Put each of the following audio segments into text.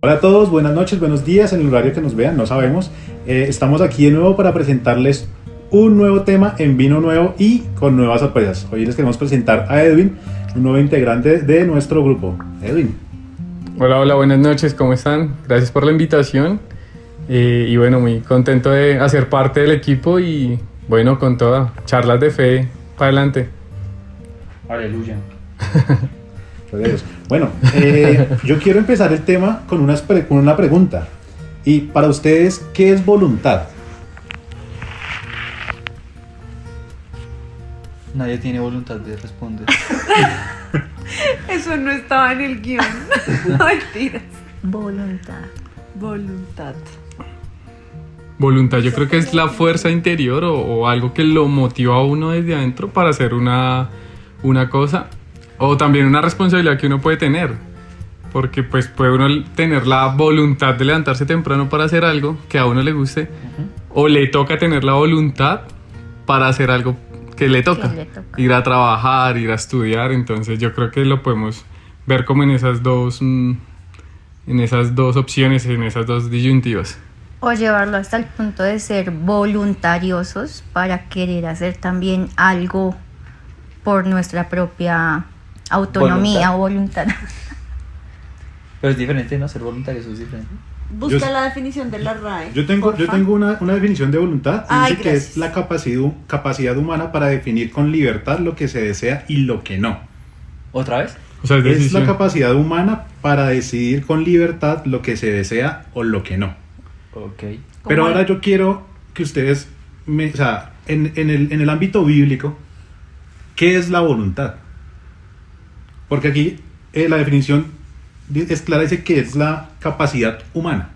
Hola a todos, buenas noches, buenos días, en el horario que nos vean, no sabemos. Estamos aquí de nuevo para presentarles un nuevo tema en vino nuevo y con nuevas sorpresas. Hoy les queremos presentar a Edwin, un nuevo integrante de nuestro grupo. Edwin. Hola, buenas noches, ¿cómo están? Gracias por la invitación y bueno, muy contento de hacer parte del equipo y bueno, con todas charlas de fe para adelante. Aleluya. Bueno, yo quiero empezar el tema con una pregunta. Y para ustedes, ¿qué es voluntad? Nadie tiene voluntad de responder. Eso no estaba en el guión. Mentiras. Voluntad. Voluntad, yo creo que es la fuerza interior o algo que lo motiva a uno desde adentro para hacer una cosa. O también una responsabilidad que uno puede tener, porque pues puede uno tener la voluntad de levantarse temprano para hacer algo que a uno le guste, o le toca tener la voluntad para hacer algo que le toca, ir a trabajar, ir a estudiar. Entonces yo creo que lo podemos ver como en esas dos opciones, en esas dos disyuntivas. O llevarlo hasta el punto de ser voluntariosos para querer hacer también algo por nuestra propia autonomía o voluntad. Pero es diferente, ¿no? Ser voluntario, eso es diferente. Busca la definición de la RAE. Yo tengo una definición de voluntad. Ay, dice que gracias. es la capacidad humana para definir con libertad lo que se desea y lo que no. ¿Otra vez? O sea, Es decisión. la capacidad humana para decidir con libertad lo que se desea o lo que no. Ok. Pero ¿Cómo? ahora yo quiero que ustedes, en el ámbito bíblico, ¿qué es la voluntad? Porque aquí la definición es clara, dice que es la capacidad humana.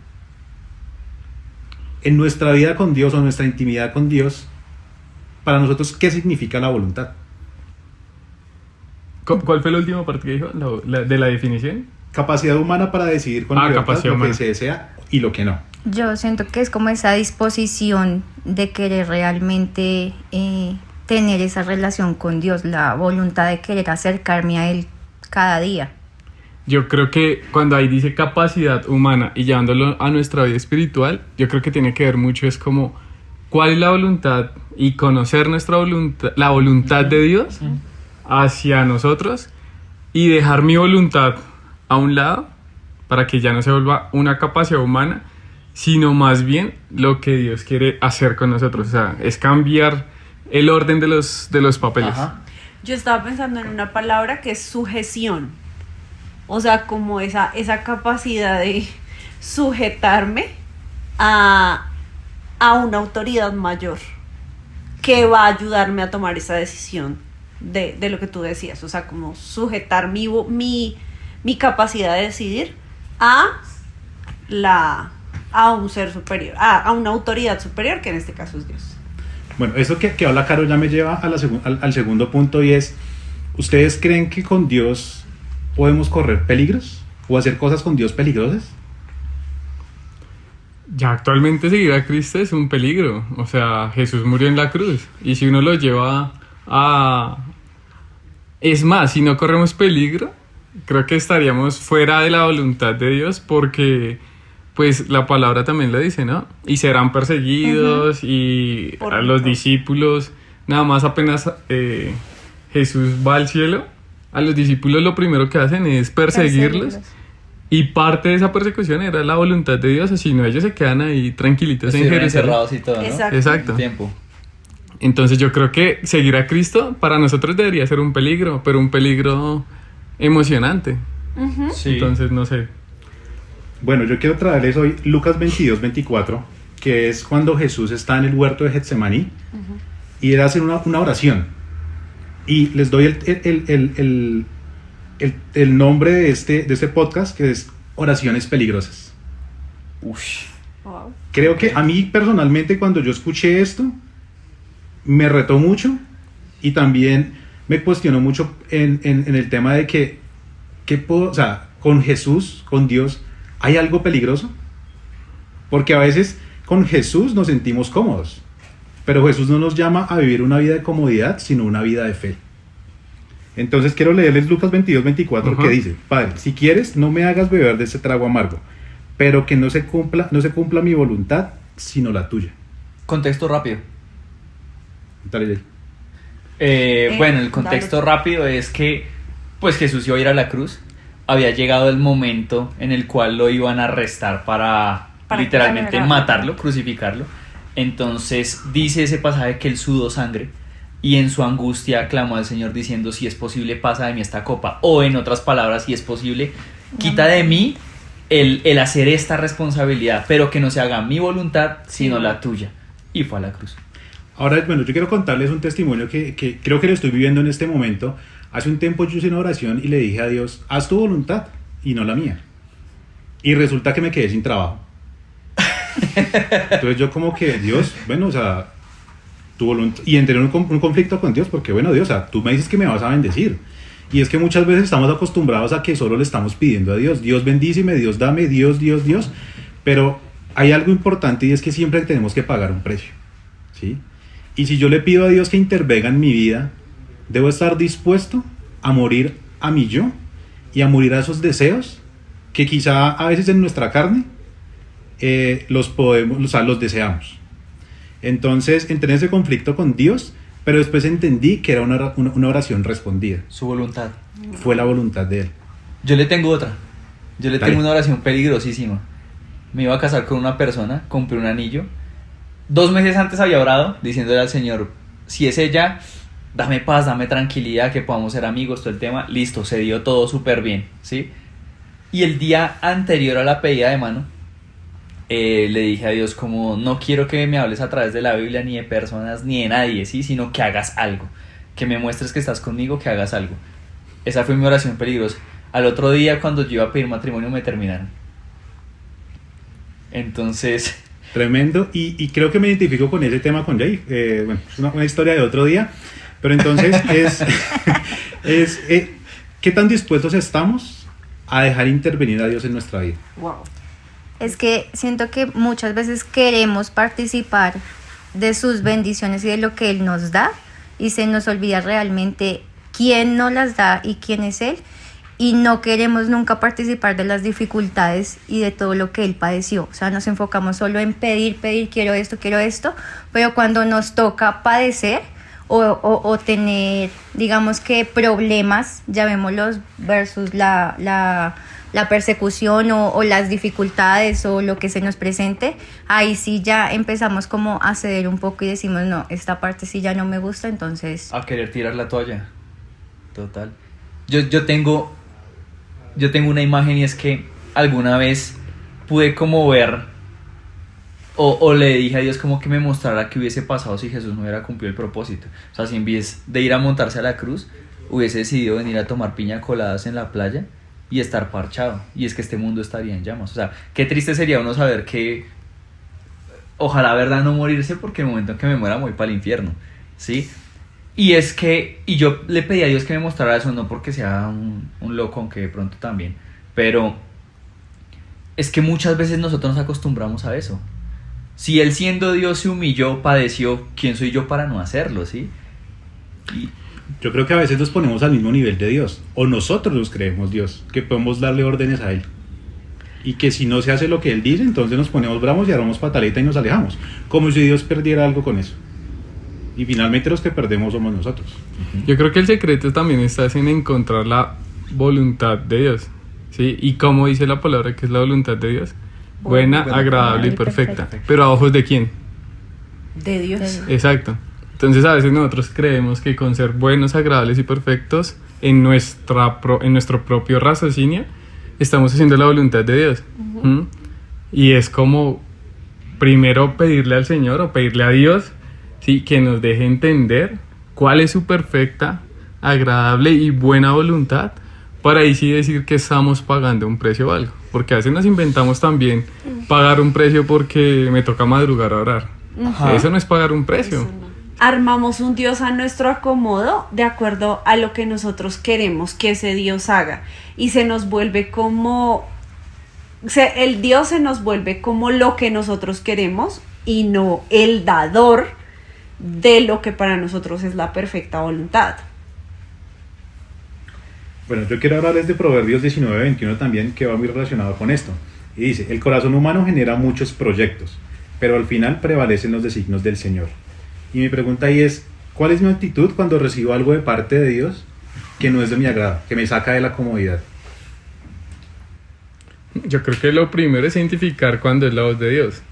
En nuestra vida con Dios o en nuestra intimidad con Dios, para nosotros, ¿qué significa la voluntad? ¿Cuál fue la última parte que dijo? ¿De la definición? Capacidad humana para decidir con libertad capacidad lo humana. que se desea y lo que no. Yo siento que es como esa disposición de querer realmente tener esa relación con Dios, la voluntad de querer acercarme a Él cada día. Yo creo que cuando ahí dice capacidad humana y llevándolo a nuestra vida espiritual, yo creo que tiene que ver mucho, es como cuál es la voluntad y conocer nuestra voluntad, la voluntad de Dios hacia nosotros y dejar mi voluntad a un lado para que ya no se vuelva una capacidad humana, sino más bien lo que Dios quiere hacer con nosotros. O sea, es cambiar el orden de los papeles. Ajá. Yo estaba pensando en una palabra que es sujeción. O sea, como esa capacidad de sujetarme a una autoridad mayor que va a ayudarme a tomar esa decisión de lo que tú decías. O sea, como sujetar mi capacidad de decidir a un ser superior, a una autoridad superior, que en este caso es Dios. Bueno, eso que habla Caro ya me lleva a al segundo punto, y es, ¿ustedes creen que con Dios podemos correr peligros o hacer cosas con Dios peligrosas? Ya actualmente seguir a Cristo es un peligro. O sea, Jesús murió en la cruz. Y si uno lo lleva a... Es más, si no corremos peligro, creo que estaríamos fuera de la voluntad de Dios, porque pues la palabra también lo dice, ¿no? Y serán perseguidos y Por a los favor. discípulos, nada más apenas Jesús va al cielo, a los discípulos lo primero que hacen es perseguirlos. Y parte de esa persecución era la voluntad de Dios, si no ellos se quedan ahí tranquilitos en Estuvieron Jerusalén. encerrados y todo, ¿no? Exacto. Exacto. Un tiempo. Entonces yo creo que seguir a Cristo para nosotros debería ser un peligro, pero un peligro emocionante. Sí. Entonces no sé. Bueno, yo quiero traerles hoy Lucas 22-24, que es cuando Jesús está en el huerto de Getsemaní y él hace una oración. Y les doy el nombre de este podcast, que es Oraciones Peligrosas. Ush. Wow. Creo que a mí personalmente, cuando yo escuché esto, me retó mucho y también me cuestionó mucho en el tema de que o sea, con Jesús, con Dios, ¿hay algo peligroso? Porque a veces con Jesús nos sentimos cómodos, pero Jesús no nos llama a vivir una vida de comodidad, sino una vida de fe. Entonces quiero leerles Lucas 22-24, que dice: Padre, si quieres, no me hagas beber de ese trago amargo, pero que no se cumpla mi voluntad, sino la tuya. Contexto rápido. Dale, dale. Bueno, el contexto rápido es que pues Jesús iba a ir a la cruz. Había llegado el momento en el cual lo iban a arrestar para literalmente crucificarlo. matarlo, crucificarlo. Entonces dice ese pasaje que él sudó sangre y en su angustia clamó al Señor diciendo: si es posible, pasa de mí esta copa. O en otras palabras, si es posible, quita de mí el hacer esta responsabilidad, pero que no se haga mi voluntad, sino la tuya. Y fue a la cruz. Ahora, bueno, yo quiero contarles un testimonio que creo que lo estoy viviendo en este momento. Hace un tiempo yo hice una oración y le dije a Dios: haz tu voluntad y no la mía. Y resulta que me quedé sin trabajo. Entonces yo como que, Dios, bueno, o sea, tu voluntad. Y entré en un conflicto con Dios porque, bueno, Dios, o sea, tú me dices que me vas a bendecir. Y es que muchas veces estamos acostumbrados a que solo le estamos pidiendo a Dios: Dios bendíceme, Dios dame, Dios. Pero hay algo importante y es que siempre tenemos que pagar un precio, ¿sí? Y si yo le pido a Dios que intervenga en mi vida, debo estar dispuesto a morir a mi yo y a morir a esos deseos que quizá a veces en nuestra carne los deseamos. Entonces entré en ese conflicto con Dios, pero después entendí que era una oración respondida. Su voluntad. Fue la voluntad de Él. Yo le tengo otra. Yo le Dale. tengo una oración peligrosísima. Me iba a casar con una persona, compré un anillo. 2 meses antes había orado diciéndole al Señor: si es ella, dame paz, dame tranquilidad, que podamos ser amigos, todo el tema. Listo, se dio todo súper bien, ¿sí? Y el día anterior a la pedida de mano, le dije a Dios como: no quiero que me hables a través de la Biblia, ni de personas, ni de nadie, ¿sí? Sino que hagas algo, que me muestres que estás conmigo, que hagas algo. Esa fue mi oración peligrosa. Al otro día, cuando yo iba a pedir matrimonio, me terminaron. Entonces... Tremendo, y creo que me identifico con ese tema con Jay. Bueno, es una historia de otro día, pero entonces ¿qué tan dispuestos estamos a dejar intervenir a Dios en nuestra vida? Wow. Es que siento que muchas veces queremos participar de sus bendiciones y de lo que Él nos da, y se nos olvida realmente quién nos las da y quién es Él, y no queremos nunca participar de las dificultades y de todo lo que Él padeció. O sea, nos enfocamos solo en pedir, quiero esto, pero cuando nos toca padecer o tener, digamos que problemas, llamémoslos, versus la persecución o las dificultades o lo que se nos presente, ahí sí ya empezamos como a ceder un poco y decimos: no, esta parte sí ya no me gusta, entonces... a querer tirar la toalla. Total. Yo tengo una imagen, y es que alguna vez pude como ver o le dije a Dios como que me mostrara qué hubiese pasado si Jesús no hubiera cumplido el propósito. O sea, si en vez de ir a montarse a la cruz hubiese decidido venir a tomar piña coladas en la playa y estar parchado, y es que este mundo estaría en llamas. O sea, qué triste sería uno saber que ojalá, verdad, no morirse, porque el momento en que me muera me voy para el infierno, ¿sí? Y es que, y yo le pedí a Dios que me mostrara eso, no porque sea un loco, aunque de pronto también, pero es que muchas veces nosotros nos acostumbramos a eso. Si Él, siendo Dios, se humilló, padeció, ¿quién soy yo para no hacerlo, sí? Y Yo creo que a veces nos ponemos al mismo nivel de Dios, o nosotros nos creemos Dios, que podemos darle órdenes a Él, y que si no se hace lo que Él dice, entonces nos ponemos bravos y armamos pataleta y nos alejamos, como si Dios perdiera algo con eso. Y finalmente los que perdemos somos nosotros. Yo creo que el secreto también está en encontrar la voluntad de Dios, ¿sí? Y como dice la palabra, que es la voluntad de Dios: buena, agradable y perfecta. ¿Pero a ojos de quién? De Dios. Exacto. Entonces a veces nosotros creemos que con ser buenos, agradables y perfectos en nuestro propio raciocinio estamos haciendo la voluntad de Dios. ¿Mm? Y es como primero pedirle al Señor o pedirle a Dios, sí, que nos deje entender cuál es su perfecta, agradable y buena voluntad, para ahí sí decir que estamos pagando un precio o algo. Porque a veces nos inventamos también pagar un precio porque me toca madrugar a orar. Ajá. Eso no es pagar un precio. Eso no. Armamos un Dios a nuestro acomodo de acuerdo a lo que nosotros queremos que ese Dios haga, y se nos vuelve como el Dios se nos vuelve como lo que nosotros queremos y no el dador de lo que para nosotros es la perfecta voluntad. Bueno, yo quiero hablarles de Proverbios 19:21 también, que va muy relacionado con esto. Y dice, el corazón humano genera muchos proyectos, pero al final prevalecen los designios del Señor. Y mi pregunta ahí es, ¿cuál es mi actitud cuando recibo algo de parte de Dios que no es de mi agrado, que me saca de la comodidad? Yo creo que lo primero es identificar cuando es la voz de Dios.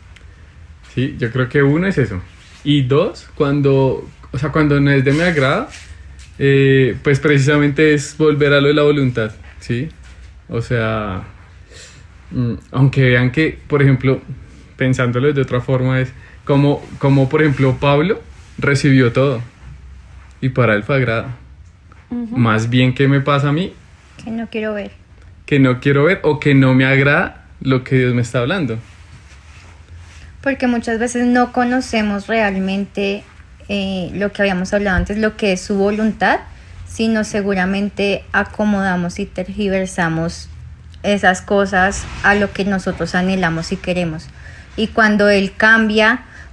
Sí, yo creo que uno es eso. Y dos, cuando no es de mi agrado, pues precisamente es volver a lo de la voluntad, ¿sí? O sea, aunque vean que, por ejemplo, pensándolo de otra forma, es como por ejemplo, Pablo recibió todo y para él fue agrado. Más bien, ¿qué me pasa a mí? Que no quiero ver. Que no quiero ver o que no me agrada lo que Dios me está hablando. Porque muchas veces no conocemos realmente lo que habíamos hablado antes, lo que es su voluntad, sino seguramente acomodamos y tergiversamos esas cosas a lo que nosotros anhelamos y queremos. Y cuando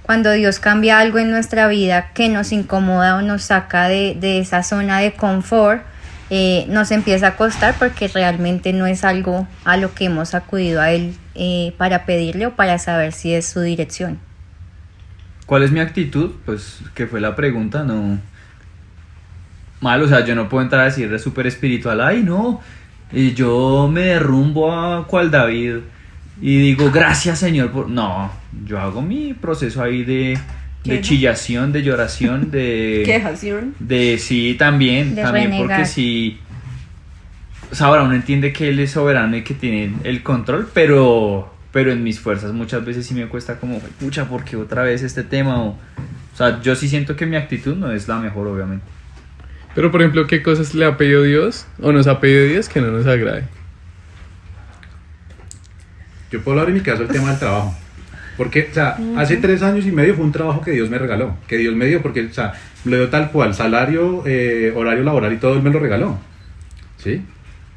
cuando Dios cambia algo en nuestra vida que nos incomoda o nos saca de esa zona de confort, nos empieza a costar porque realmente no es algo a lo que hemos acudido a Él para pedirle o para saber si es su dirección. ¿Cuál es mi actitud? Pues que fue la pregunta, no... Mal, o sea, yo no puedo entrar a decir de súper espiritual, ay no, y yo me derrumbo a cual David y digo, gracias Señor, por... No, yo hago mi proceso ahí de chillación, de lloración, de... Quejación. De sí, también Renegar. porque sí... O sea, ahora uno entiende que Él es soberano y que tiene el control, pero en mis fuerzas muchas veces sí me cuesta como, pucha, ¿por qué otra vez este tema? O sea, yo sí siento que mi actitud no es la mejor, obviamente. Pero por ejemplo, ¿qué cosas le ha pedido Dios o nos ha pedido Dios que no nos agrade? Yo puedo hablar en mi caso el tema del trabajo. Porque, o sea, hace 3 años y medio fue un trabajo que Dios me regaló. Que Dios me dio porque, o sea, me lo dio tal cual, salario, horario laboral y todo, Él me lo regaló. ¿Sí?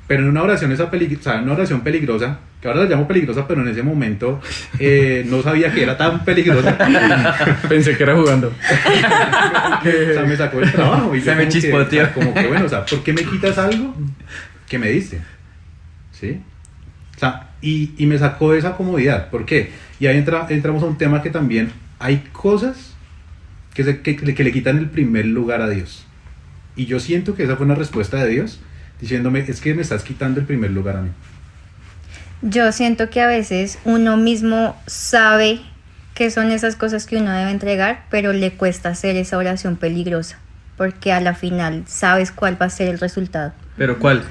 Pero en una oración, una oración peligrosa, que ahora la llamo peligrosa, pero en ese momento no sabía que era tan peligrosa. Pensé que era jugando. O sea, me sacó del trabajo. Y Se yo me como que, chispoteó. o sea, como que, bueno, o sea, ¿por qué me quitas algo que me diste? ¿Sí? O sea, y me sacó de esa comodidad. ¿Por qué? Y ahí entramos a un tema que también hay cosas que le quitan el primer lugar a Dios. Y yo siento que esa fue una respuesta de Dios, diciéndome, es que me estás quitando el primer lugar a mí. Yo siento que a veces uno mismo sabe qué son esas cosas que uno debe entregar, pero le cuesta hacer esa oración peligrosa, porque a la final sabes cuál va a ser el resultado. ¿Pero cuál?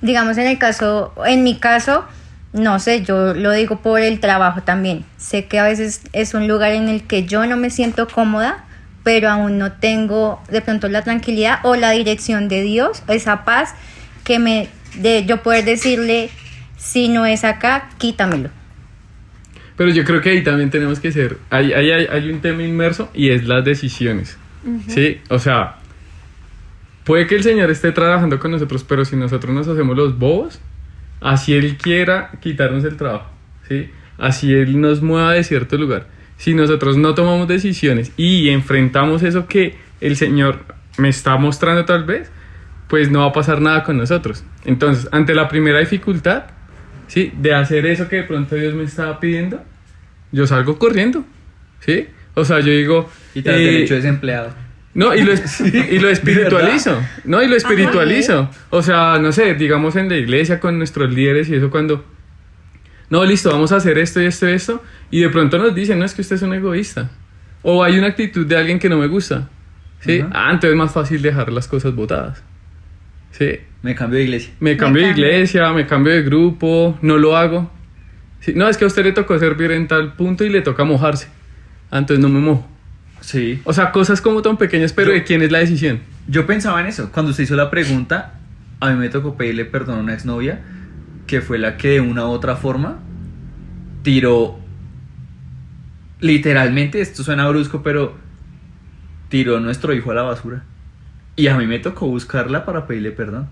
Digamos en mi caso, no sé, yo lo digo por el trabajo también. Sé que a veces es un lugar en el que yo no me siento cómoda, pero aún no tengo de pronto la tranquilidad o la dirección de Dios, esa paz que yo poder decirle, si no es acá, quítamelo. Pero yo creo que ahí también tenemos que ser, hay un tema inmerso y es las decisiones, ¿sí? O sea, puede que el Señor esté trabajando con nosotros, pero si nosotros nos hacemos los bobos, así Él quiera quitarnos el trabajo, ¿sí? Así Él nos mueva de cierto lugar. Si nosotros no tomamos decisiones y enfrentamos eso que el Señor me está mostrando tal vez, pues no va a pasar nada con nosotros. Entonces, ante la primera dificultad, ¿sí?, de hacer eso que de pronto Dios me estaba pidiendo, yo salgo corriendo, ¿sí? O sea, yo digo... Y te das derecho desempleado. No, y lo espiritualizo, ¿no? Y lo espiritualizo. O sea, no sé, digamos en la iglesia con nuestros líderes y eso cuando... No, listo, vamos a hacer esto y esto y esto. Y de pronto nos dicen, no, es que usted es un egoísta. O hay una actitud de alguien que no me gusta, ¿sí? Entonces es más fácil dejar las cosas botadas, ¿sí? Me cambio de iglesia. Me cambio de iglesia, me cambio de grupo, no lo hago. Sí, no, es que a usted le tocó servir en tal punto y le toca mojarse. Entonces no me mojo. Sí. O sea, cosas como tan pequeñas, pero ¿de quién es la decisión? Yo pensaba en eso. Cuando usted hizo la pregunta, a mí me tocó pedirle perdón a una exnovia, que fue la que de una u otra forma tiró, literalmente, esto suena brusco, pero tiró a nuestro hijo a la basura. Y a mí me tocó buscarla para pedirle perdón.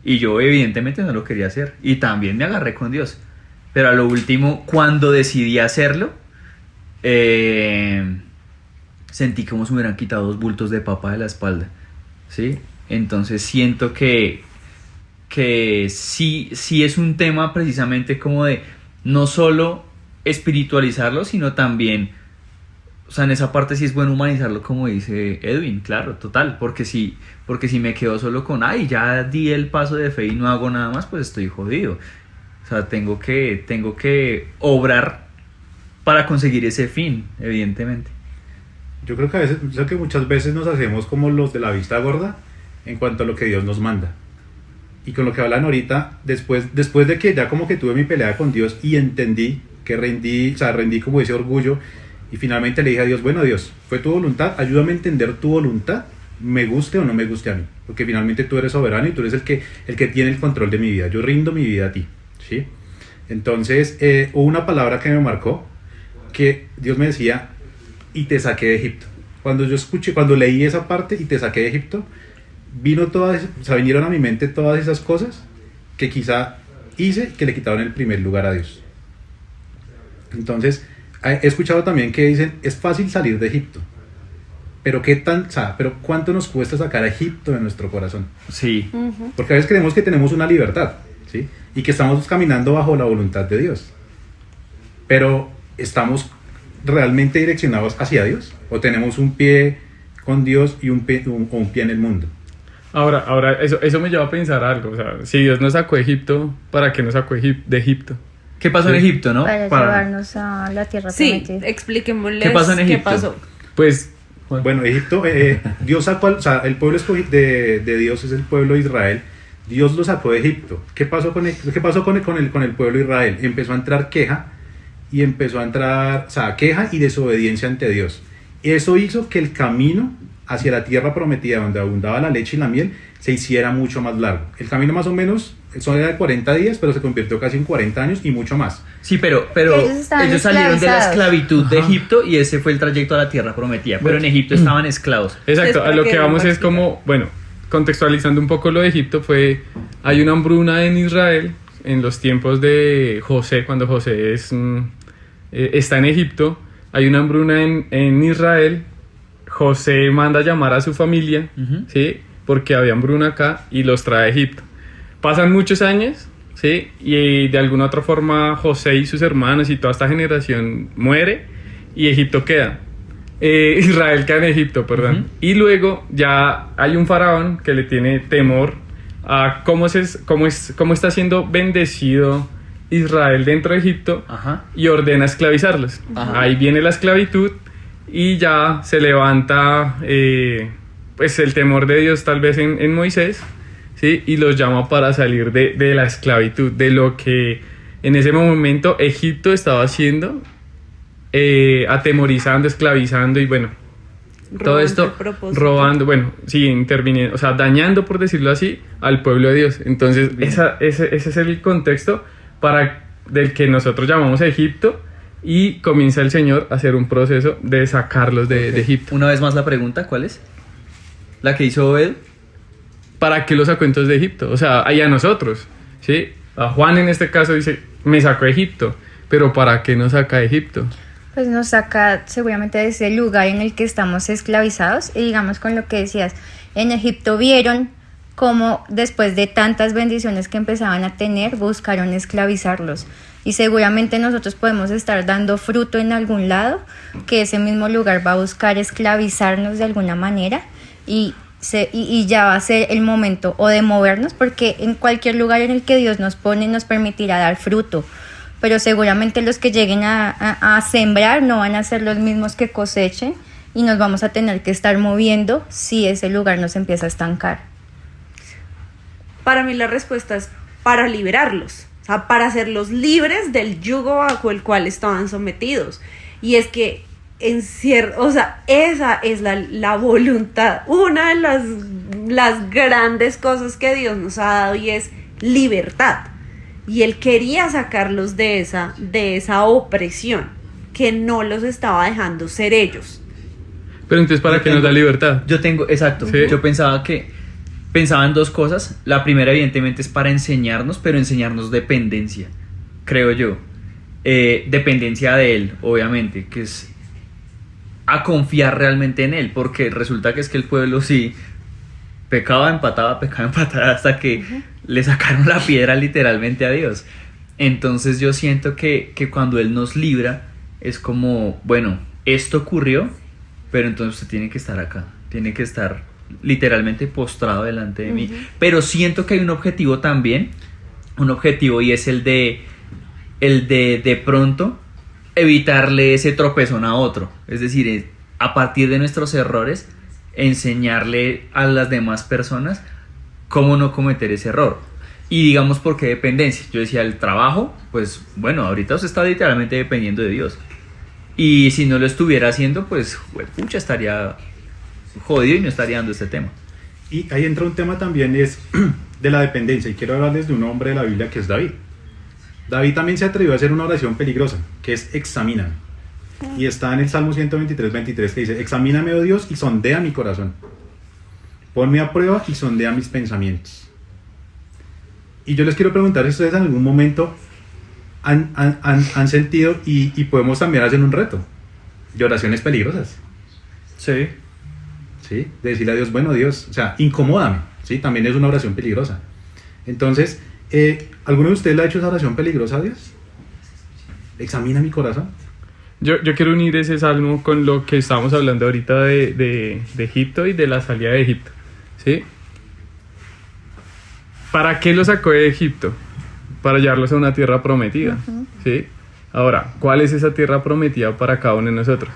Y yo evidentemente no lo quería hacer. Y también me agarré con Dios. Pero a lo último, cuando decidí hacerlo, sentí como si me hubieran quitado 2 bultos de papa de la espalda, ¿sí? Entonces siento que que sí es un tema precisamente como de no solo espiritualizarlo, sino también, o sea, en esa parte sí es bueno humanizarlo, como dice Edwin, claro, total, porque si me quedo solo con, ay, ya di el paso de fe y no hago nada más, pues estoy jodido. O sea, tengo que obrar para conseguir ese fin, evidentemente. Yo creo que muchas veces nos hacemos como los de la vista gorda en cuanto a lo que Dios nos manda. Y con lo que hablan ahorita, después de que ya como que tuve mi pelea con Dios y entendí que rendí como ese orgullo, y finalmente le dije a Dios, bueno Dios, fue tu voluntad, ayúdame a entender tu voluntad, me guste o no me guste a mí, porque finalmente tú eres soberano y tú eres el que tiene el control de mi vida, yo rindo mi vida a ti, ¿sí? Entonces, hubo una palabra que me marcó, que Dios me decía, y te saqué de Egipto. Cuando leí esa parte, y te saqué de Egipto, vinieron a mi mente todas esas cosas que quizá hice que le quitaron el primer lugar a Dios. Entonces, he escuchado también que dicen, es fácil salir de Egipto, pero pero ¿cuánto nos cuesta sacar a Egipto de nuestro corazón? Sí. Porque a veces creemos que tenemos una libertad, ¿sí? Y que estamos caminando bajo la voluntad de Dios. Pero ¿estamos realmente direccionados hacia Dios? ¿O tenemos un pie con Dios y un pie en el mundo? Ahora eso me lleva a pensar algo. O sea, si Dios nos sacó de Egipto, ¿para qué nos sacó de Egipto? ¿Qué pasó en Egipto, no? Para llevarnos a la tierra Sí, prometida. expliquémosles ¿Qué pasó en Egipto? pasó. Pues, Bueno, Egipto, Dios sacó, el pueblo de Dios es el pueblo de Israel. Dios lo sacó de Egipto. ¿Qué pasó con el pueblo de Israel? Empezó a entrar queja y queja y desobediencia ante Dios. Eso hizo que el camino hacia la tierra prometida, donde abundaba la leche y la miel, se hiciera mucho más largo. El camino más o menos era de 40 días, pero se convirtió casi en 40 años y mucho más. Sí, pero ellos salieron de la esclavitud de Egipto y ese fue el trayecto a la tierra prometida. Pero en Egipto estaban esclavos. exacto, a lo que vamos es práctica. como, bueno, contextualizando un poco lo de Egipto, hay una hambruna en Israel en los tiempos de José, cuando José está en Egipto, hay una hambruna en Israel. José manda a llamar a su familia, ¿sí? Porque había hambruna acá y los trae a Egipto. Pasan muchos años, ¿sí? Y de alguna otra forma José y sus hermanos y toda esta generación muere y Egipto queda. Israel queda en Egipto, perdón. Y luego ya hay un faraón que le tiene temor a cómo está siendo bendecido Israel dentro de Egipto. Ajá. Y ordena esclavizarlos. Ajá. Ahí viene la esclavitud y ya se levanta pues el temor de Dios tal vez en Moisés, ¿sí? Y los llama para salir de la esclavitud, de lo que en ese momento Egipto estaba haciendo, atemorizando, esclavizando y bueno, todo esto robando, bueno, sí, interviniendo, o sea, dañando, por decirlo así, al pueblo de Dios. Entonces ese es el contexto del que nosotros llamamos Egipto, y comienza el Señor a hacer un proceso de sacarlos de Egipto. Una vez más la pregunta, ¿cuál es? La que hizo Obed. ¿Para qué los sacó entonces de Egipto? O sea, ahí a nosotros, ¿sí? A Juan en este caso dice, me sacó de Egipto, pero ¿para qué nos saca de Egipto? Pues nos saca seguramente de ese lugar en el que estamos esclavizados, y digamos con lo que decías, en Egipto vieron cómo después de tantas bendiciones que empezaban a tener, buscaron esclavizarlos. Y seguramente nosotros podemos estar dando fruto en algún lado, que ese mismo lugar va a buscar esclavizarnos de alguna manera, y ya va a ser el momento o de movernos, porque en cualquier lugar en el que Dios nos pone nos permitirá dar fruto, pero seguramente los que lleguen a sembrar no van a ser los mismos que cosechen, y nos vamos a tener que estar moviendo si ese lugar nos empieza a estancar. Para mí la respuesta es para liberarlos, o sea, para hacerlos libres del yugo bajo el cual estaban sometidos. Y es que o sea, esa es la voluntad, una de las grandes cosas que Dios nos ha dado, y es libertad. Y Él quería sacarlos de esa opresión que no los estaba dejando ser ellos. Pero entonces, ¿para qué nos da libertad? Exacto. Sí. Yo pensaba en dos cosas. La primera, evidentemente, es para enseñarnos, pero enseñarnos dependencia, creo yo. Dependencia de Él, obviamente, que es a confiar realmente en Él, porque resulta que es que el pueblo sí pecaba, empataba, hasta que le sacaron la piedra literalmente a Dios. Entonces yo siento que cuando Él nos libra, es como, bueno, esto ocurrió, pero entonces usted tiene que estar acá, tiene que estar literalmente postrado delante de mí. Pero siento que hay un objetivo también, y es el de pronto evitarle ese tropezón a otro. Es decir, a partir de nuestros errores, enseñarle a las demás personas cómo no cometer ese error. Y digamos, ¿por qué dependencia? Yo decía, el trabajo, pues bueno, ahorita usted está literalmente dependiendo de Dios. Y si no lo estuviera haciendo, pues, pucha, estaría jodido y no estaría dando este tema. Y ahí entra un tema también, es de la dependencia. Y quiero hablarles de un hombre de la Biblia que es David. David también se atrevió a hacer una oración peligrosa, que es examíname. Y está en el Salmo 123:23, que dice, examíname, oh Dios, y sondea mi corazón. Ponme a prueba y sondea mis pensamientos. Y yo les quiero preguntar si ustedes en algún momento han sentido, y podemos también hacer un reto de oraciones peligrosas. Sí. ¿Sí? De decirle a Dios, bueno, Dios, o sea, incomódame. ¿Sí? También es una oración peligrosa. Entonces, ¿alguno de ustedes le ha hecho esa oración peligrosa a Dios? Examina mi corazón. Yo quiero unir ese salmo con lo que estábamos hablando ahorita de Egipto y de la salida de Egipto, ¿sí? ¿Para qué lo sacó de Egipto? Para llevarlos a una tierra prometida, ¿sí? Ahora, ¿cuál es esa tierra prometida para cada uno de nosotros?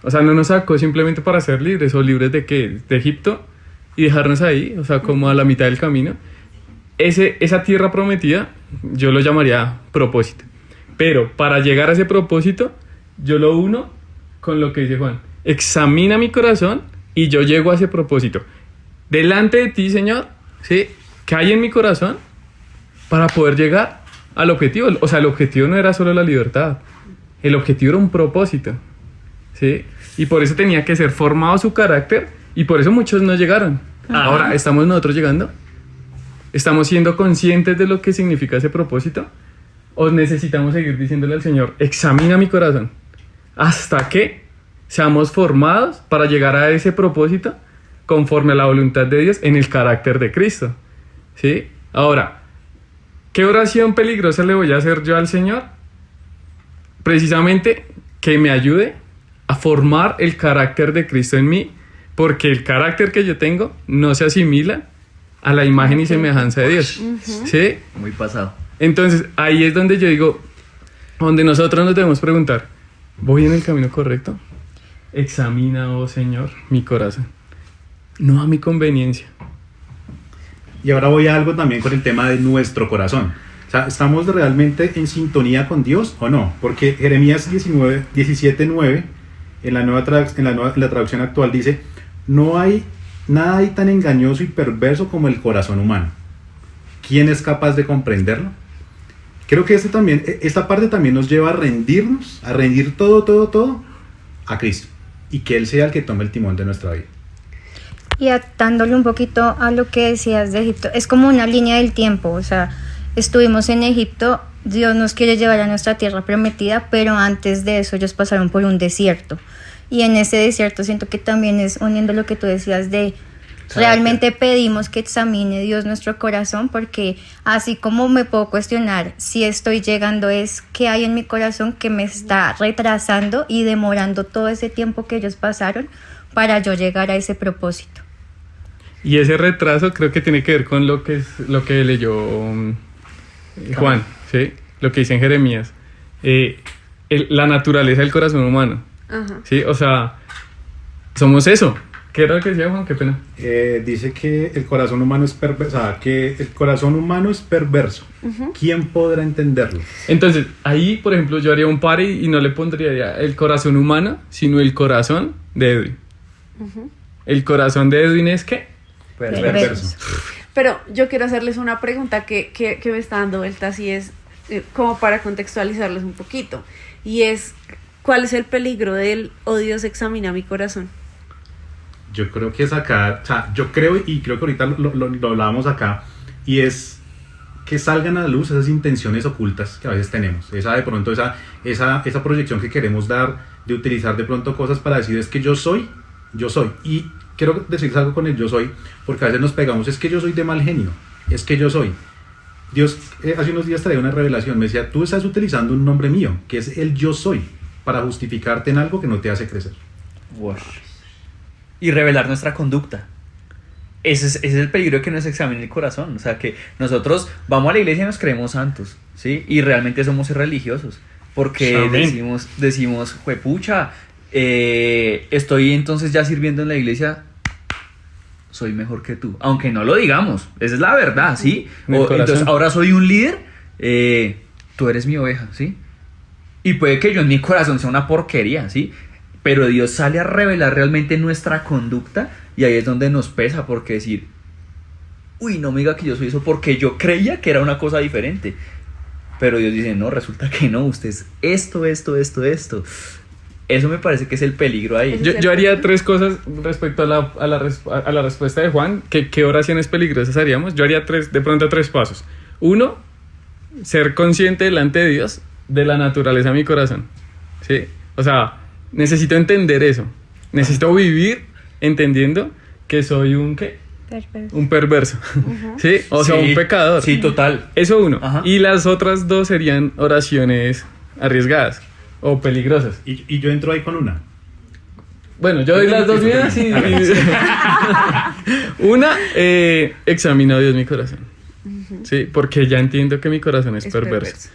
O sea, no nos sacó simplemente para ser libres, o libres de ¿qué? De Egipto, y dejarnos ahí, o sea, como a la mitad del camino. Esa tierra prometida, yo lo llamaría propósito. Pero para llegar a ese propósito, yo lo uno con lo que dice Juan. Examina mi corazón y yo llego a ese propósito. Delante de ti, Señor, ¿sí? ¿Qué hay en mi corazón para poder llegar al objetivo? O sea, el objetivo no era solo la libertad. El objetivo era un propósito, ¿sí? Y por eso tenía que ser formado su carácter, y por eso muchos no llegaron. Ahora, ¿estamos nosotros llegando? ¿Estamos siendo conscientes de lo que significa ese propósito? ¿O necesitamos seguir diciéndole al Señor, examina mi corazón, hasta que seamos formados para llegar a ese propósito conforme a la voluntad de Dios en el carácter de Cristo? ¿Sí? Ahora, ¿qué oración peligrosa le voy a hacer yo al Señor? Precisamente que me ayude a formar el carácter de Cristo en mí, porque el carácter que yo tengo no se asimila a la imagen y semejanza de Dios. ¿Sí? Muy pasado. Entonces, ahí es donde yo digo, donde nosotros nos debemos preguntar, ¿voy en el camino correcto? Examina, oh Señor, mi corazón, no a mi conveniencia. Y ahora voy a algo también con el tema de nuestro corazón. O sea, ¿estamos realmente en sintonía con Dios o no? Porque Jeremías 17:9, en la traducción actual, dice, no hay nada ahí tan engañoso y perverso como el corazón humano. ¿Quién es capaz de comprenderlo? Creo que esta parte también nos lleva a rendirnos, a rendir todo a Cristo, y que Él sea el que tome el timón de nuestra vida. Y atándole un poquito a lo que decías de Egipto, es como una línea del tiempo, o sea, estuvimos en Egipto, Dios nos quiere llevar a nuestra tierra prometida, pero antes de eso ellos pasaron por un desierto, y en ese desierto siento que también es uniendo lo que tú decías de realmente pedimos que examine Dios nuestro corazón, porque así como me puedo cuestionar si estoy llegando, es qué hay en mi corazón que me está retrasando y demorando todo ese tiempo que ellos pasaron para yo llegar a ese propósito. Y ese retraso creo que tiene que ver con lo que leyó Juan, ¿sí? Lo que dice en Jeremías, la naturaleza del corazón humano. ¿Sí? O sea, somos eso. ¿Qué era lo que decía Juan? Qué pena. Dice que el corazón humano es perverso. O sea, que el corazón humano es perverso. ¿Quién podrá entenderlo? Entonces, ahí, por ejemplo, yo haría un par y no le pondría el corazón humano, sino el corazón de Edwin. ¿El corazón de Edwin es qué? Perverso. Pero yo quiero hacerles una pregunta que me está dando vueltas, y es como para contextualizarles un poquito. Y es, ¿cuál es el peligro del "oh Dios, examina mi corazón"? Yo creo que sacar, o sea, yo creo, y creo que ahorita lo hablábamos acá, y es que salgan a la luz esas intenciones ocultas que a veces tenemos, de pronto esa proyección que queremos dar, de utilizar de pronto cosas para decir es que yo soy, y quiero decirles algo con el yo soy, porque a veces nos pegamos, es que yo soy de mal genio, es que yo soy. Dios hace unos días traía una revelación, me decía, tú estás utilizando un nombre mío, que es el yo soy, para justificarte en algo que no te hace crecer. Wash. Y revelar nuestra conducta. Ese es el peligro de que nos examine el corazón. O sea, que nosotros vamos a la iglesia y nos creemos santos, ¿sí? Y realmente somos irreligiosos. Porque Amén. decimos, juepucha, estoy entonces ya sirviendo en la iglesia, soy mejor que tú. Aunque no lo digamos, esa es la verdad, ¿sí? En el corazón. Entonces ahora soy un líder, tú eres mi oveja, ¿sí? Y puede que yo en mi corazón sea una porquería, ¿sí? Pero Dios sale a revelar realmente nuestra conducta y ahí es donde nos pesa, porque decir, uy, no me diga que yo soy eso, porque yo creía que era una cosa diferente. Pero Dios dice, no, resulta que no, usted es esto. Eso me parece que es el peligro ahí. Yo haría 3 cosas respecto a la respuesta de Juan. ¿Qué oraciones peligrosas haríamos? Yo haría 3 pasos. 1, ser consciente delante de Dios de la naturaleza de mi corazón. ¿Sí? O sea, necesito entender eso. Necesito vivir entendiendo que soy un ¿qué? Perverso. Un perverso. ¿Sí? O sea, Sí, un pecador. Sí, total. Eso 1. Ajá. Y las otras 2 serían oraciones arriesgadas o peligrosas. Y yo entro ahí con una. Bueno, yo doy las 2 mías y... Una, examino a Dios mi corazón. Sí, porque ya entiendo que mi corazón es perverso.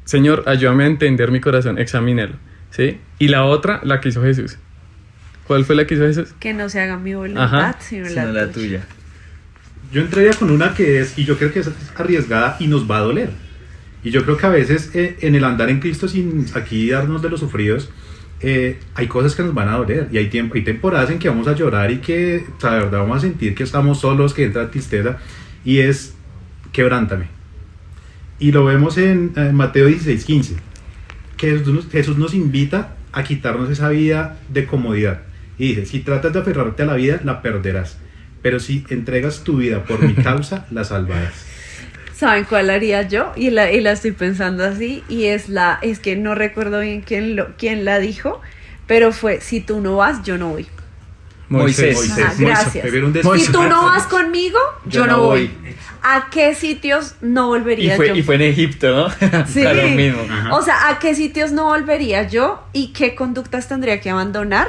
Señor, ayúdame a entender mi corazón, examínalo. ¿Sí? Y la otra, la que hizo Jesús. ¿Cuál fue la que hizo Jesús? Que no se haga mi voluntad, Ajá. sino Sino la tuya. Yo entraría con una que es, y yo creo que es arriesgada y nos va a doler. Y yo creo que a veces en el andar en Cristo, sin aquí darnos de los sufridos, hay cosas que nos van a doler. Y hay temporadas en que vamos a llorar y que, o sea, de verdad, vamos a sentir que estamos solos, que entra tristeza. Y es, quebrántame. Y lo vemos en Mateo 16:15. Que Jesús nos invita a quitarnos esa vida de comodidad. Y dice, si tratas de aferrarte a la vida, la perderás. Pero si entregas tu vida por mi causa, la salvarás. ¿Saben cuál haría yo? Y la estoy pensando así, y es que no recuerdo bien quién la dijo, pero fue, si tú no vas, yo no voy. Moisés. Ah, gracias. Prefiero un Si descanso. tú no vas conmigo, yo no voy. ¿A qué sitios no volvería yo? Y fue en Egipto, ¿no? Sí. Para lo mismo. Ajá. O sea, ¿a qué sitios no volvería yo? ¿Y qué conductas tendría que abandonar?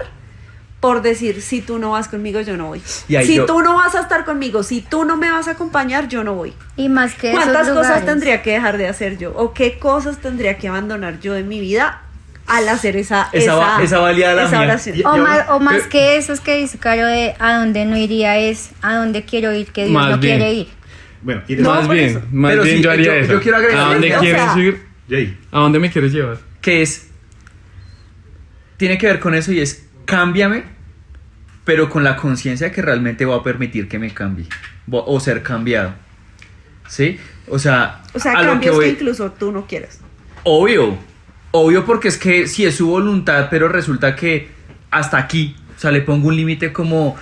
Por decir, si tú no vas conmigo, yo no voy. Y ahí Si yo- tú no vas a estar conmigo, si tú no me vas a acompañar, yo no voy. Y más que esos ¿Cuántas cosas lugares. tendría que dejar de hacer yo? ¿O qué cosas tendría que abandonar yo en mi vida al hacer esa valía la esa mía. oración? Y- O más que esos que dice Caro de a dónde no iría es a dónde quiero ir, que Dios Más no bien. quiere ir. Bueno, y No, Más por bien, eso. más Pero bien sí, yo haría eso. yo quiero agregar ¿A dónde eso. quieres O sea, ir? Jay, ¿A dónde me quieres llevar? Que tiene que ver con eso y es, cámbiame, pero con la conciencia que realmente va a permitir que me cambie o ser cambiado. ¿Sí? O sea, O sea, a lo cambios que voy- incluso tú no quieres. Obvio porque es que si es su voluntad, pero resulta que hasta aquí, o sea, le pongo un límite como,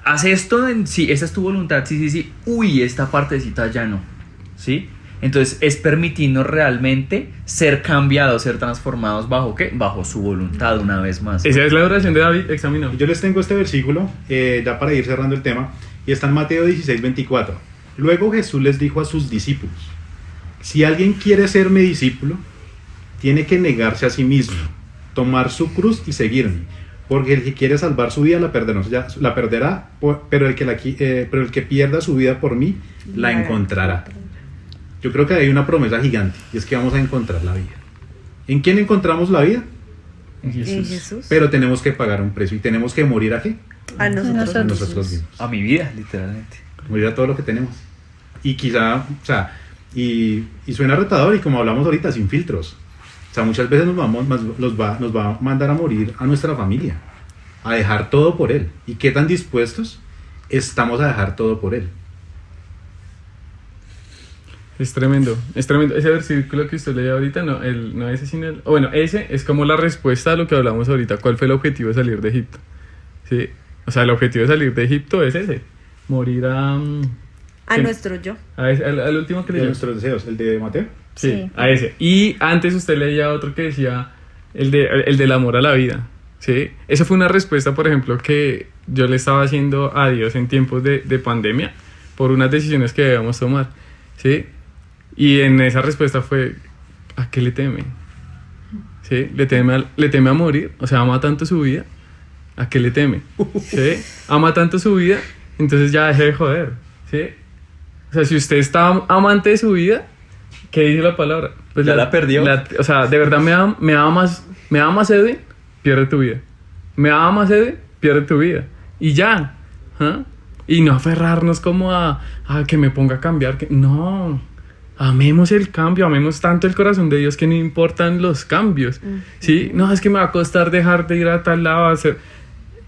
haz esto, sí, esa es tu voluntad, sí, uy, esta partecita ya no, ¿sí? Entonces es permitirnos realmente ser cambiados, ser transformados bajo ¿qué? Bajo su voluntad una vez más. Esa es la oración de David, examinado. yo les tengo este versículo, ya para ir cerrando el tema, y está en Mateo 16:24. Luego Jesús les dijo a sus discípulos, si alguien quiere ser mi discípulo, tiene que negarse a sí mismo, tomar su cruz y seguirme, porque el que quiere salvar su vida la perderá, pero el que pierda su vida por mí la encontrará. Yo creo que hay una promesa gigante, y es que vamos a encontrar la vida. ¿En quién encontramos la vida? En Jesús. Pero tenemos que pagar un precio y tenemos que morir a qué? A nosotros. A nosotros mismos. A mi vida, literalmente. Morir a todo lo que tenemos. Y quizá, o sea, y suena retador, y como hablamos ahorita, sin filtros. O sea, muchas veces nos va a mandar a morir a nuestra familia, a dejar todo por Él. ¿Y qué tan dispuestos estamos a dejar todo por Él? Es tremendo, es tremendo. Ese versículo que usted leía ahorita, no ese, sino el... Bueno, ese es como la respuesta a lo que hablamos ahorita. ¿Cuál fue el objetivo de salir de Egipto? ¿Sí? O sea, el objetivo de salir de Egipto es ese. Morir A ¿Quién? nuestro yo. al último que De leyó. nuestros deseos, el de Mateo. Sí, Sí. a ese. Y antes usted leía otro que decía el del amor a la vida. ¿Sí? Esa fue una respuesta, por ejemplo, que yo le estaba haciendo a Dios en tiempos de pandemia. por unas decisiones que debemos tomar, ¿sí? Y en esa respuesta fue, ¿a qué le teme? ¿Sí? ¿Le teme a morir? O sea, ama tanto su vida, ¿a qué le teme? ¿Sí? Ama tanto su vida, entonces ya deje de joder, ¿sí? O sea, si usted está amante de su vida, ¿qué dice la palabra? Pues ya la perdió. O sea, de verdad me amas Edwin, pierde tu vida. Me amas Edwin, pierde tu vida. Y ya. ¿Ah? Y no aferrarnos como a que me ponga a cambiar. No. Amemos el cambio, amemos tanto el corazón de Dios que no importan los cambios. ¿Sí? No, es que me va a costar dejar de ir a tal lado.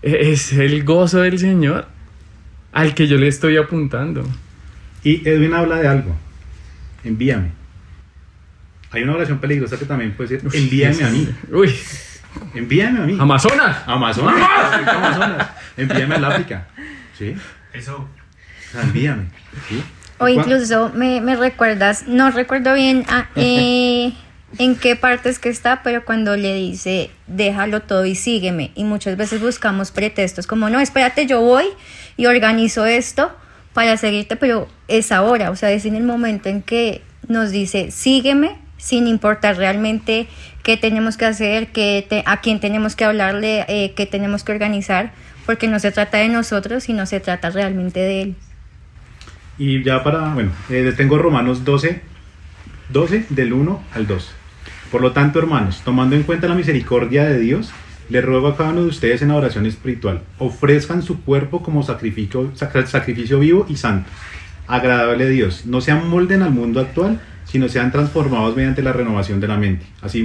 Es el gozo del Señor al que yo le estoy apuntando. Y Edwin habla de algo. Envíame. Hay una oración peligrosa que también puede ser, envíame a mí. Uy. Envíame a mí. Amazonas. Amazonas. Envíame al África. ¿Sí? Eso. O sea, envíame. ¿Sí? O incluso me recuerdas, no recuerdo bien en qué parte es que está, pero cuando le dice, déjalo todo y sígueme. Y muchas veces buscamos pretextos como, no, espérate, yo voy y organizo esto para seguirte, pero es ahora, o sea, es en el momento en que nos dice, sígueme, sin importar realmente qué tenemos que hacer, a quién tenemos que hablarle, qué tenemos que organizar, porque no se trata de nosotros, sino se trata realmente de Él. Y ya tengo Romanos 12 del 1 al 2. Por lo tanto, hermanos, tomando en cuenta la misericordia de Dios, les ruego a cada uno de ustedes en la oración espiritual, ofrezcan su cuerpo como sacrificio vivo y santo, agradable a Dios. No se amolden al mundo actual, sino sean transformados mediante la renovación de la mente. Así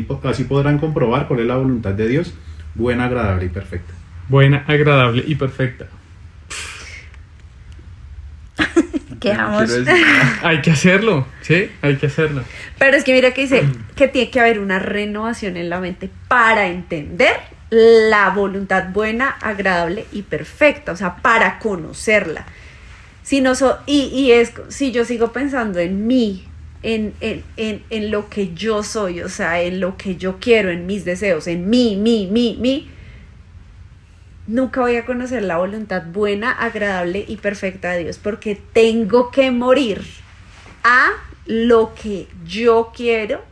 podrán comprobar cuál es la voluntad de Dios, buena, agradable y perfecta. Buena, agradable y perfecta. Quedamos. Hay que hacerlo, ¿sí? Hay que hacerlo. Pero es que mira que dice que tiene que haber una renovación en la mente para entender la voluntad buena, agradable y perfecta, o sea, para conocerla. Si yo sigo pensando en mí, en lo que yo soy, o sea, en lo que yo quiero, en mis deseos, en mí, nunca voy a conocer la voluntad buena, agradable y perfecta de Dios, porque tengo que morir a lo que yo quiero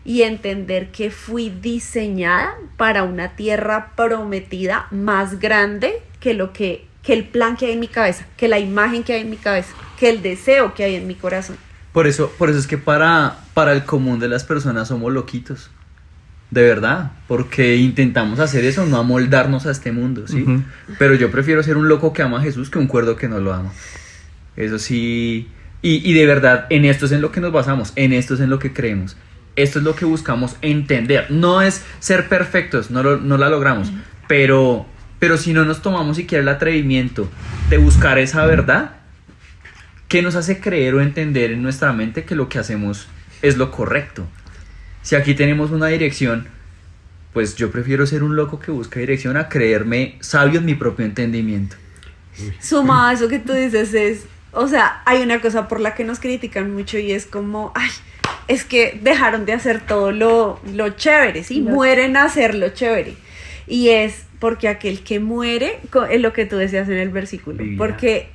y entender que fui diseñada para una tierra prometida más grande que el plan que hay en mi cabeza, que la imagen que hay en mi cabeza, que el deseo que hay en mi corazón. Por eso es que para el común de las personas somos loquitos. De verdad, porque intentamos hacer eso, no amoldarnos a este mundo, ¿sí? Uh-huh. Pero yo prefiero ser un loco que ama a Jesús que un cuerdo que no lo ama. Eso sí. Y de verdad, en esto es en lo que nos basamos, en esto es en lo que creemos. Esto es lo que buscamos entender. No es ser perfectos, no la logramos. Uh-huh. Pero si no nos tomamos siquiera el atrevimiento de buscar esa verdad, ¿qué nos hace creer o entender en nuestra mente que lo que hacemos es lo correcto? Si aquí tenemos una dirección, pues yo prefiero ser un loco que busca dirección a creerme sabio en mi propio entendimiento. Sumado a eso que tú dices o sea, hay una cosa por la que nos critican mucho y es como, es que dejaron de hacer todo lo chévere, ¿sí? Mueren a hacer lo chévere. Y es porque aquel que muere, es lo que tú decías en el versículo, Biblia. Porque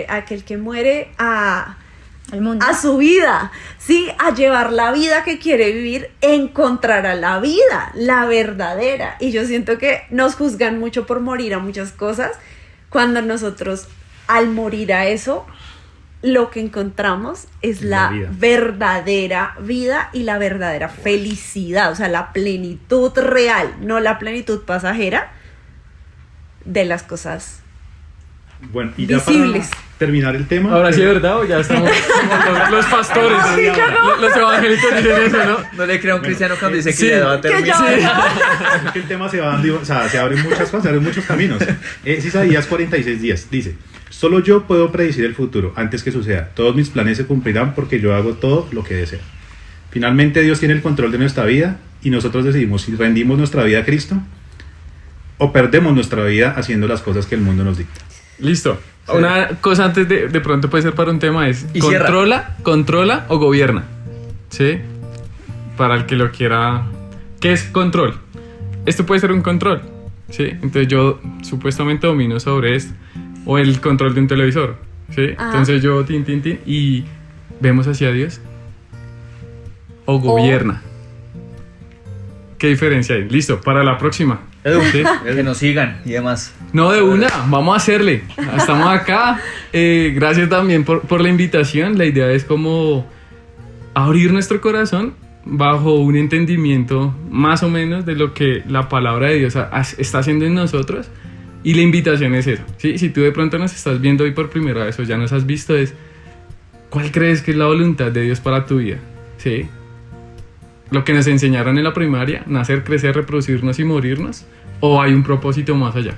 aquel que muere al mundo, a su vida, sí, a llevar la vida que quiere vivir, encontrará la vida, la verdadera. Y yo siento que nos juzgan mucho por morir a muchas cosas, cuando nosotros al morir a eso, lo que encontramos es la verdadera vida y la verdadera felicidad, o sea, la plenitud real, no la plenitud pasajera de las cosas bueno, y visibles. Ya para terminar el tema. Ahora sí es verdad, o ya estamos como los pastores. Sí, los evangélicos dicen eso, ¿no? No le creo a un cristiano cuando dice que sí, ya va a terminar. Es que el tema se va dando, o sea, se abren muchas cosas, se abren muchos caminos. Es Isaías 46:10, dice: solo yo puedo predecir el futuro antes que suceda. Todos mis planes se cumplirán porque yo hago todo lo que deseo. Finalmente Dios tiene el control de nuestra vida y nosotros decidimos si rendimos nuestra vida a Cristo o perdemos nuestra vida haciendo las cosas que el mundo nos dicta. Listo. Sí. Una cosa antes de pronto puede ser para un tema es controla o gobierna. ¿Sí? Para el que lo quiera. ¿Qué es control? Esto puede ser un control. ¿Sí? Entonces yo supuestamente domino sobre esto. O el control de un televisor. ¿sí? Ajá. Entonces yo, tin, y vemos hacia Dios. O gobierna. ¿Qué diferencia hay? Listo, para la próxima. ¿Sí? Que nos sigan y demás. No, de una, vamos a hacerle. Estamos acá. Gracias también por la invitación. La idea es como abrir nuestro corazón bajo un entendimiento más o menos de lo que la palabra de Dios está haciendo en nosotros. Y la invitación es eso, ¿sí? Si tú de pronto nos estás viendo hoy por primera vez o ya nos has visto, es ¿cuál crees que es la voluntad de Dios para tu vida? ¿Sí? Lo que nos enseñaron en la primaria, nacer, crecer, reproducirnos y morirnos, o hay un propósito más allá,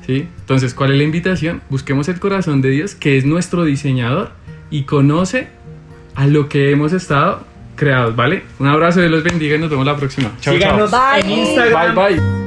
¿sí? Entonces, ¿cuál es la invitación? Busquemos el corazón de Dios, que es nuestro diseñador y conoce a lo que hemos estado creados, ¿vale? Un abrazo, Dios los bendiga y nos vemos la próxima. Chao, Síganos chao. Bye. en Instagram. Bye, bye.